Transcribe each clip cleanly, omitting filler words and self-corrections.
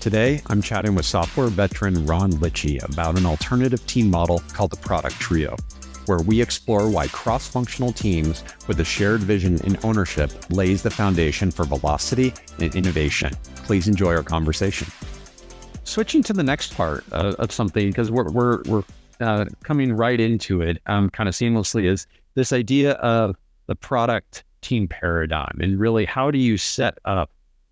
Today, I'm chatting with software veteran Ron Lichty about an alternative team model called the Product Trio, where we explore why cross-functional teams with a shared vision and ownership lays the foundation for velocity and innovation. Please enjoy our conversation. Switching to the next part of something, because we're coming right into it kind of seamlessly, is this idea of the product team paradigm, and really how do you set up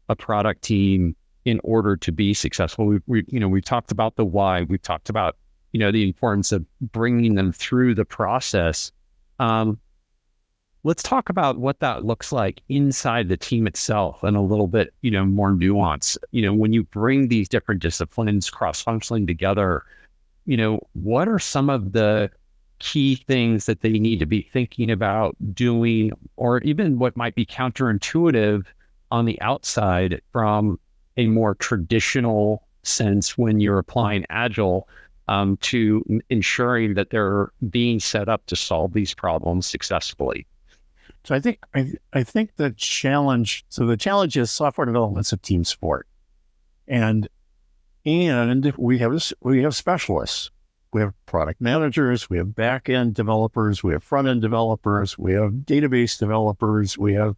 a product team in order to be successful. We've talked about the why. We've talked about, the importance of bringing them through the process. Let's talk about what that looks like inside the team itself and a little bit, more nuance. When you bring these different disciplines cross-functionally together, what are some of the key things that they need to be thinking about doing, or even what might be counterintuitive on the outside from a more traditional sense when you're applying Agile to ensuring that they're being set up to solve these problems successfully? So I think the challenge is software development's a team sport, and we have specialists. We have product managers, we have back-end developers, we have front-end developers, we have database developers, we have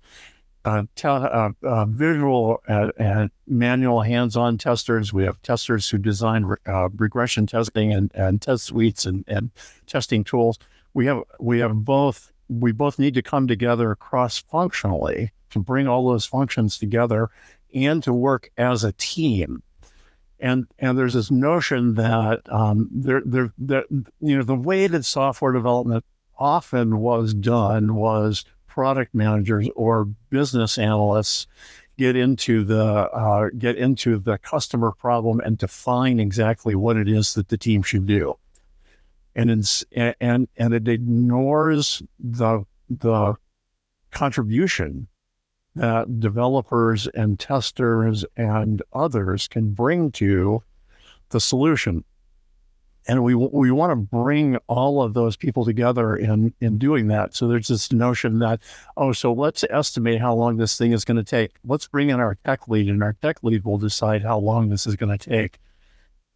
visual and manual hands-on testers. We have testers who design regression testing and test suites and testing tools. We both need to come together cross-functionally to bring all those functions together and to work as a team. And there's this notion that the way that software development often was done was product managers or business analysts get into the customer problem and define exactly what it is that the team should do, and it ignores the contribution that developers and testers and others can bring to the solution. And we want to bring all of those people together in doing that. So there's this notion that, so let's estimate how long this thing is going to take. Let's bring in our tech lead, and our tech lead will decide how long this is going to take.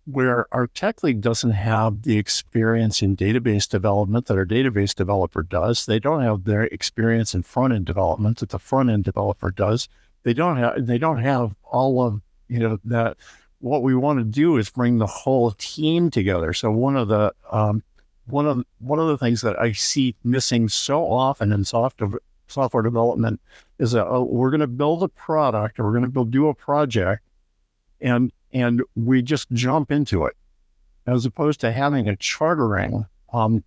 Where our tech lead doesn't have the experience in database development that our database developer does. They don't have their experience in front-end development that the front-end developer does. They don't have all of, that. What we want to do is bring the whole team together. So one of the things that I see missing so often in software development is that we're going to build a product, or we're going to do a project, and we just jump into it, as opposed to having a chartering event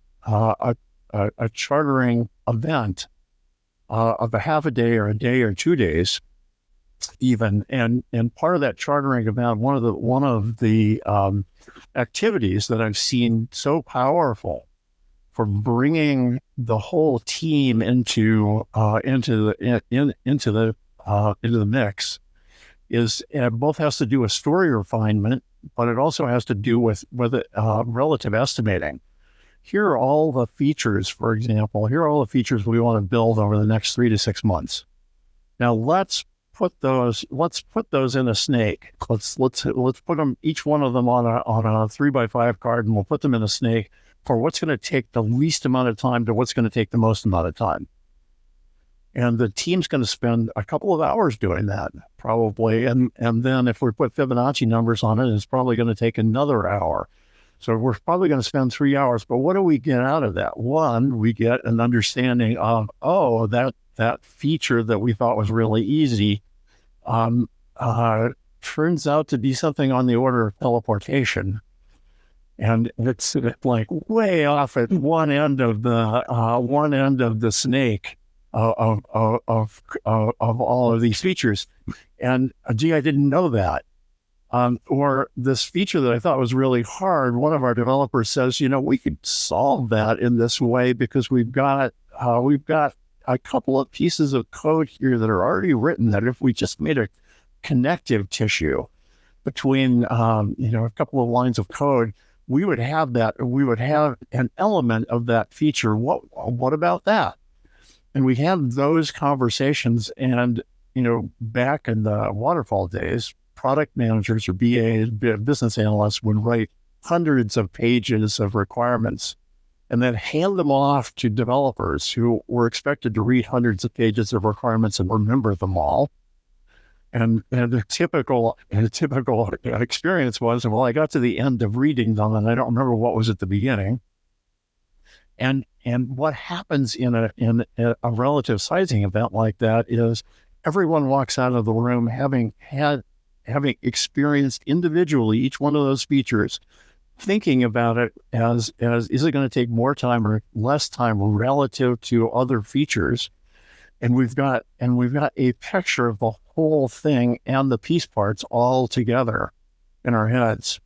of a half a day or 2 days. Even and part of that chartering event, one of the activities that I've seen so powerful for bringing the whole team into the mix is, it both has to do with story refinement, but it also has to do with relative estimating. Here are all the features, for example. Here are all the features we want to build over the next 3 to 6 months. Now let's put those in a snake. Let's put them, each one of them on a 3x5 card, and we'll put them in a snake for what's going to take the least amount of time to what's going to take the most amount of time. And the team's going to spend a couple of hours doing that, probably. And then if we put Fibonacci numbers on it, it's probably going to take another hour. So we're probably going to spend 3 hours. But what do we get out of that? One, we get an understanding of, that feature that we thought was really easy turns out to be something on the order of teleportation, and it's like way off at one end of the snake of all of these features. And I didn't know that. Or this feature that I thought was really hard, one of our developers says, we could solve that in this way because we've got a couple of pieces of code here that are already written, that if we just made a connective tissue between, a couple of lines of code, we would have an element of that feature. What about that? And we had those conversations, and, back in the waterfall days, product managers or BAs, business analysts, would write hundreds of pages of requirements and then hand them off to developers who were expected to read hundreds of pages of requirements and remember them all. And the typical experience was, well, I got to the end of reading them and I don't remember what was at the beginning. And what happens in a relative sizing event like that is everyone walks out of the room having experienced individually each one of those features, thinking about it as is it going to take more time or less time relative to other features. And we've got a picture of the whole thing and the piece parts all together in our heads.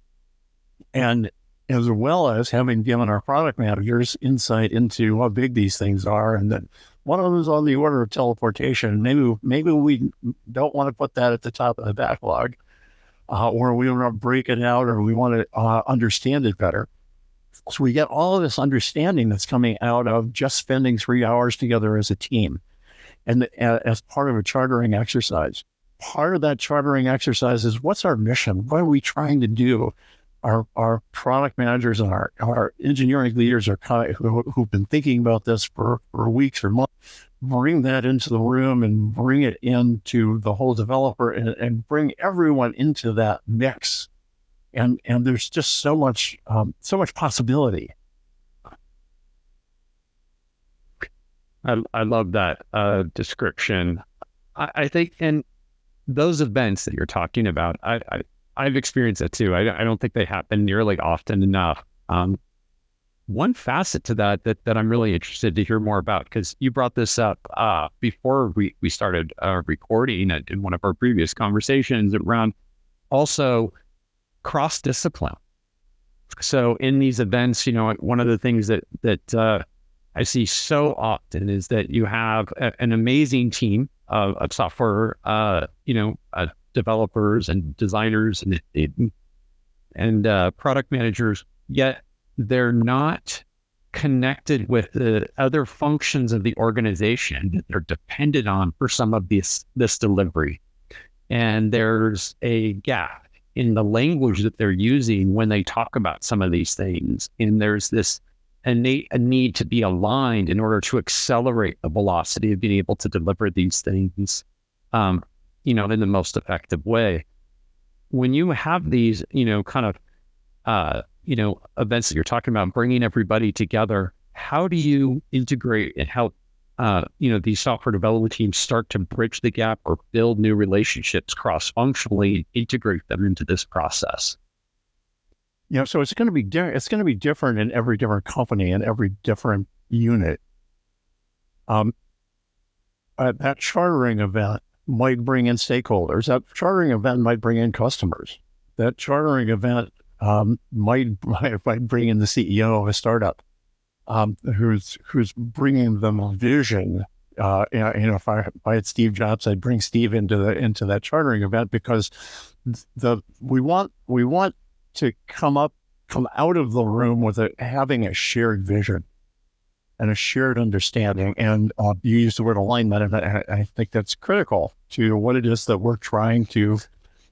And as well as having given our product managers insight into how big these things are, and that one of them is on the order of teleportation. Maybe we don't want to put that at the top of the backlog, or we want to break it out, or we want to understand it better. So we get all of this understanding that's coming out of just spending 3 hours together as a team. And as part of a chartering exercise, part of that chartering exercise is, what's our mission? What are we trying to do? Our product managers and our engineering leaders are who've been thinking about this for weeks or months, bring that into the room and bring it into the whole developer and bring everyone into that mix. And there's just so much possibility. I love that description. I think in those events that you're talking about, I've experienced that too. I don't think they happen nearly often enough. One facet to that I'm really interested to hear more about, because you brought this up before we started recording in one of our previous conversations, around also cross-discipline. So in these events, one of the things that I see so often is that you have an amazing team of software, developers and designers and product managers, yet they're not connected with the other functions of the organization that they're dependent on for some of this delivery. And there's a gap in the language that they're using when they talk about some of these things. And there's this a need to be aligned in order to accelerate the velocity of being able to deliver these things, in the most effective way. When you have these, events that you're talking about, bringing everybody together, how do you integrate and help, these software development teams start to bridge the gap or build new relationships cross-functionally and integrate them into this process? So it's going to be different in every different company and every different unit. That chartering event might bring in stakeholders. That chartering event might bring in customers. That chartering event might bring in the CEO of a startup who's bringing them a vision. If I had Steve Jobs, I'd bring Steve into that chartering event, because we want to come out of the room with having a shared vision and a shared understanding. And you use the word alignment, and I think that's critical to what it is that we're trying to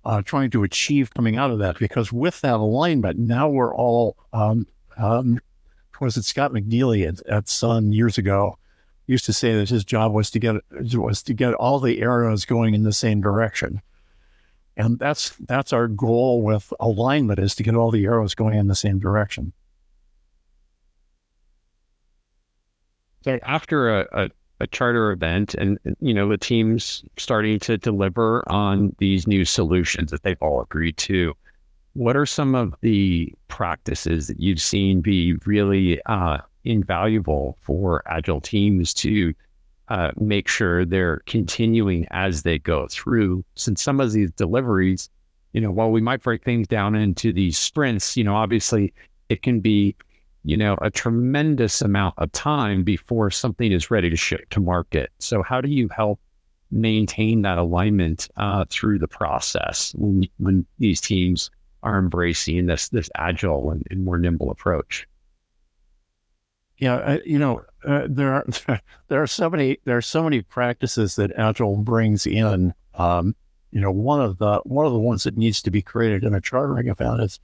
achieve coming out of that. Because with that alignment, now we're all, was it Scott McNeely at Sun years ago used to say that his job was to get all the arrows going in the same direction. And that's our goal with alignment, is to get all the arrows going in the same direction. So after a charter event and, the team's starting to deliver on these new solutions that they've all agreed to, what are some of the practices that you've seen be really invaluable for Agile teams to make sure they're continuing as they go through? Since some of these deliveries, while we might break things down into these sprints, obviously it can be, a tremendous amount of time before something is ready to ship to market. So how do you help maintain that alignment through the process when these teams are embracing this agile and more nimble approach? Yeah, there are so many practices that Agile brings in. one of the ones that needs to be created in a chartering event is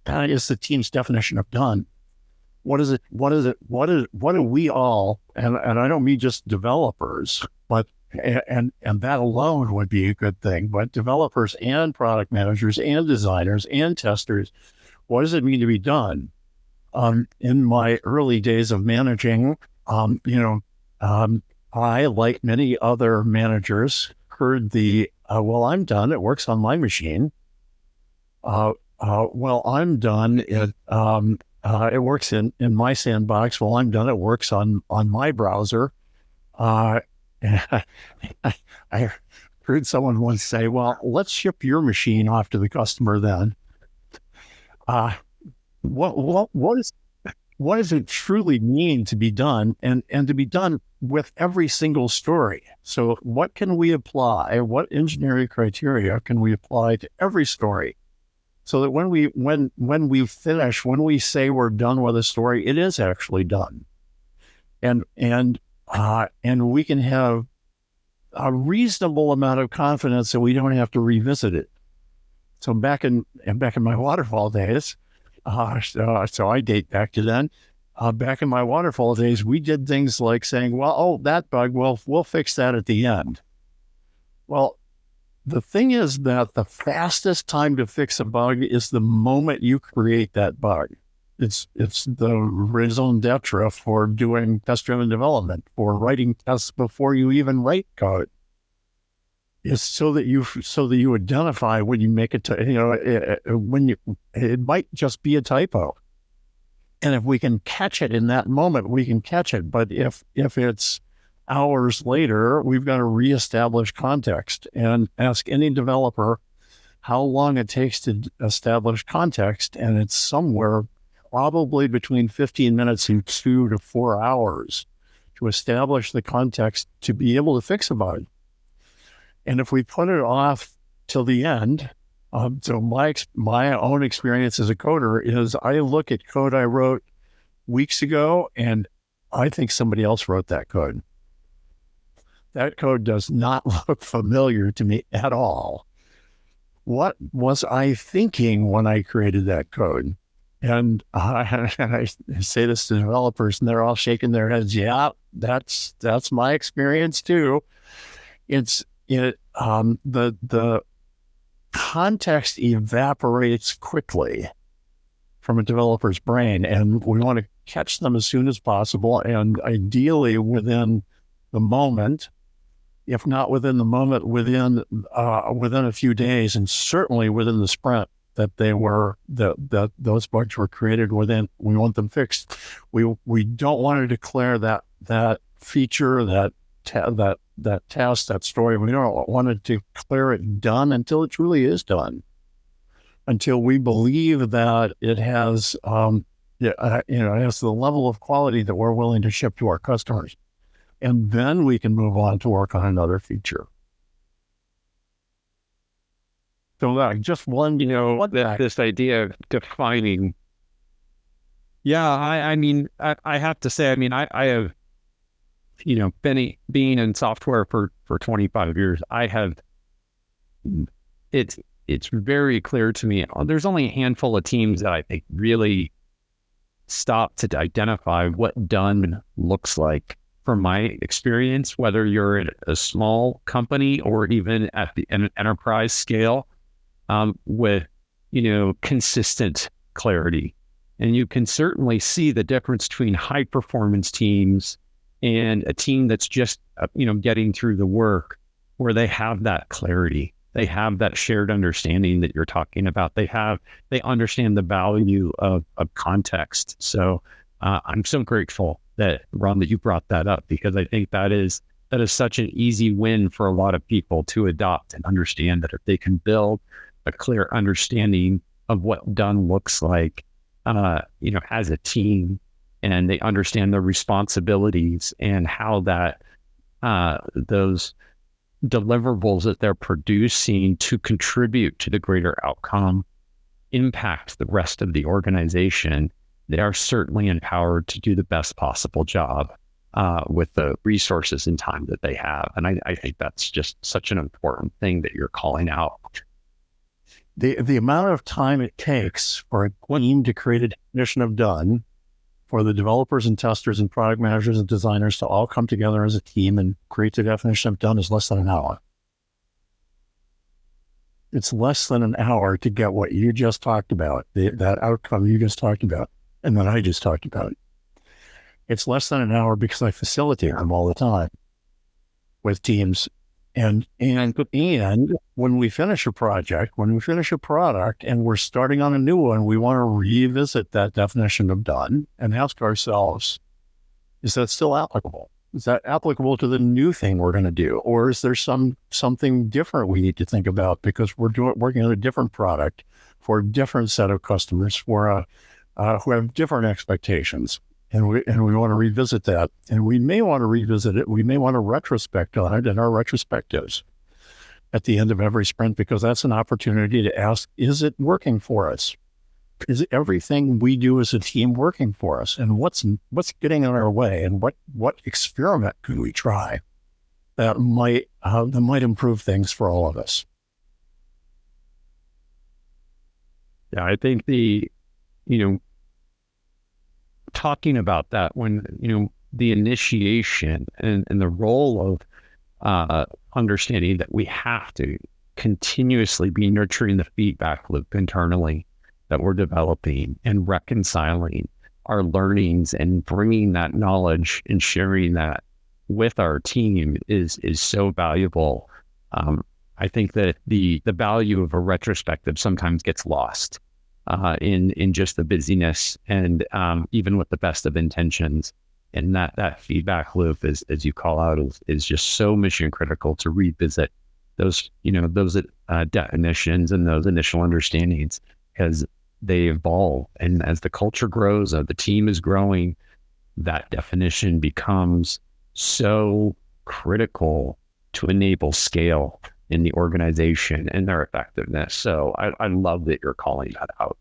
the team's definition of done. What is it? What do we all, and I don't mean just developers, but and that alone would be a good thing, but developers and product managers and designers and testers, what does it mean to be done? In my early days of managing, I, like many other managers, heard well, I'm done. It works on my machine. Well, I'm done. It works in my sandbox. Well, I'm done. It works on my browser. I heard someone once say, well, let's ship your machine off to the customer then. What does it truly mean to be done, and to be done with every single story? So what can we apply? What engineering criteria can we apply to every story? So that when we finish, when we say we're done with a story, it is actually done. And we can have a reasonable amount of confidence that we don't have to revisit it. So back in my waterfall days, so I date back to then. Back in my waterfall days, we did things like saying, well, that bug, well, we'll fix that at the end. Well, the thing is that the fastest time to fix a bug is the moment you create that bug. It's the raison d'etre for doing test-driven development, for writing tests before you even write code. Is so that you identify when you make it, it might just be a typo. And if we can catch it in that moment, we can catch it. But if it's hours later, we've got to reestablish context and ask any developer how long it takes to establish context. And it's somewhere probably between 15 minutes and 2 to 4 hours to establish the context to be able to fix a bug. And if we put it off till the end, so my own experience as a coder is I look at code I wrote weeks ago and I think somebody else wrote that code. That code does not look familiar to me at all. What was I thinking when I created that code? And I say this to developers and they're all shaking their heads. Yeah, that's my experience too. The context evaporates quickly from a developer's brain, and we want to catch them as soon as possible, and ideally within the moment, if not within the moment, within a few days, and certainly within the sprint that those bugs were created within. We want them fixed. We don't want to declare that feature, that task, that story. We don't want to declare it done until it truly is done, until we believe that it has, it has the level of quality that we're willing to ship to our customers. And then we can move on to work on another feature. So just one, this idea of defining. Yeah, I have to say, I have, being in software for 25 years, it's very clear to me. There's only a handful of teams that I think really stop to identify what done looks like. From my experience, whether you're in a small company or even at an enterprise scale, with, consistent clarity. And you can certainly see the difference between high performance teams and a team that's just, getting through the work, where they have that clarity. They have that shared understanding that you're talking about. They understand the value of context. So I'm so grateful that, Ron, that you brought that up, because I think that is such an easy win for a lot of people to adopt and understand that if they can build a clear understanding of what done looks like, as a team, and they understand their responsibilities and how that those deliverables that they're producing to contribute to the greater outcome impact the rest of the organization, they are certainly empowered to do the best possible job. with the resources and time that they have. And I think that's just such an important thing that you're calling out. The amount of time it takes for a team to create a definition of done, for the developers and testers and product managers and designers to all come together as a team and create the definition of done is less than an hour. It's less than an hour to get what you just talked about, that outcome you just talked about, and that I just talked about. It's less than an hour because I facilitate them all the time with teams. And when we finish a project, when we finish a product and we're starting on a new one, we want to revisit that definition of done and ask ourselves, is that still applicable? Is that applicable to the new thing we're going to do? Or is there something different we need to think about because we're working on a different product for a different set of customers who have different expectations? And we want to revisit that. And we may want to revisit it. We may want to retrospect on it in our retrospectives at the end of every sprint, because that's an opportunity to ask, is it working for us? Is everything we do as a team working for us? And what's getting in our way? And what experiment could we try that might improve things for all of us? Yeah, I think talking about that, when, the initiation and the role of understanding that we have to continuously be nurturing the feedback loop internally that we're developing and reconciling our learnings and bringing that knowledge and sharing that with our team is so valuable. I think that the value of a retrospective sometimes gets lost in just the busyness and even with the best of intentions. And that feedback loop, as you call out, is just so mission critical to revisit those definitions and those initial understandings, because they evolve. And as the culture grows, the team is growing, that definition becomes so critical to enable scale in the organization and their effectiveness. So I love that you're calling that out.